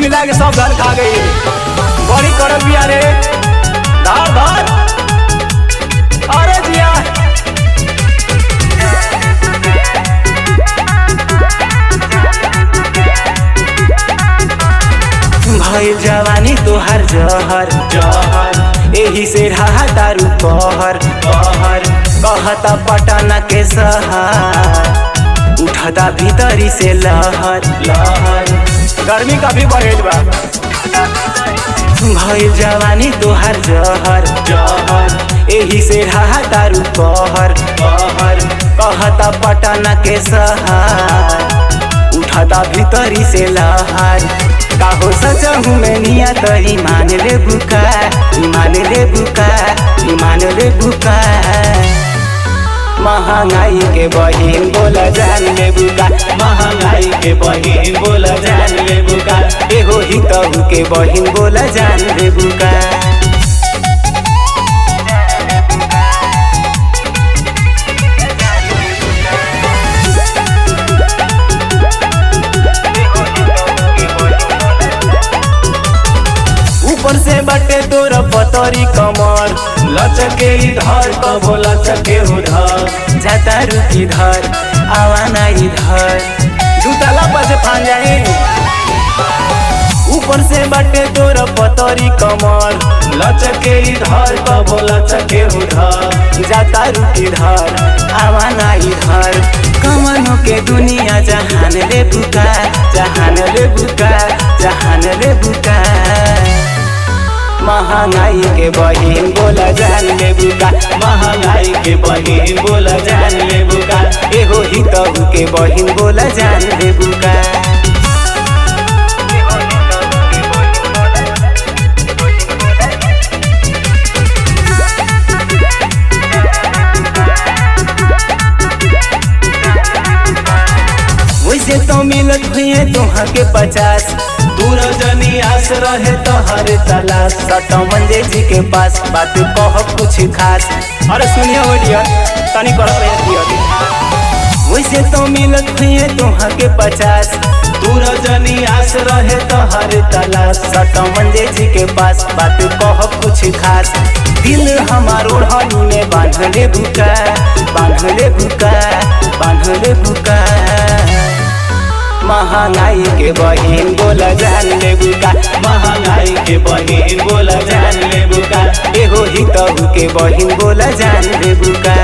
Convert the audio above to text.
मिला के सब धन खा गई। बड़ी करब बिया रे, धार धार अरे जिया। भइल जवानी तोहार जहर जहर, एही से रहा दारू कहर कहर। कहता पटना के सहर, उठता भीतरी से लहर लहर। गर्मी का भी बढ़ेल बा। भइल जवानी तोहार जहर जहर, एही से रहा दारू कहर कहर। कहता पटना के सहर, उठता भीतरी से लहर। काहो सचहु में निया तरी मान ले बुका, मान ले बुका, मान ले बुका। महंगाई के बहिन बोला जान ले बुका, महंगाई के बहिन बोला जान ले बुका। एहो ही कहू के बहिन बोला जान ले बुका। ऊपर से बटे तोर पतरी कमर, लचके इधर कबो लचके उधर। जाता रुक इधर आवाना इधर, दूतला पर से फान जाए। ऊपर से बटे तोर पतरी कमर, लचके इधर कबो लचके उधर। जाता रुक इधर आवाना इधर। कमनों के दुनिया जहान ले बुका, जहान ले बुका, जहान ले बुका। महंगाई के बहिन बोला जान ले बुका, महंगाई के बहिन बोला जान ले बुका। एहो ही कहू के बहिन बोला जान ले बुका। वैसे तो मिलत हुए तुहाँ के 50, दूर जनी आस रहे तो हर तलाश। सटो मंजे जी के पास बात कह कुछ खास। अरे सुनिए ओडिया तनी कर वैसे तो मिलत हुए तुहाँ के 50, दूर जनी आस रहे तो हर तलाश। सटो मंजे जी के पास बात कह कुछ खास। दिल हमार ओढ़नी में बांध ले बुका, बांध ले बुका, बांध ले बुका। महंगाई के बहिन बोला जान ले बुका, महंगाई के बहिन बोला जान ले बुका। एहो ही कहू के बहिन बोला जान ले बुका।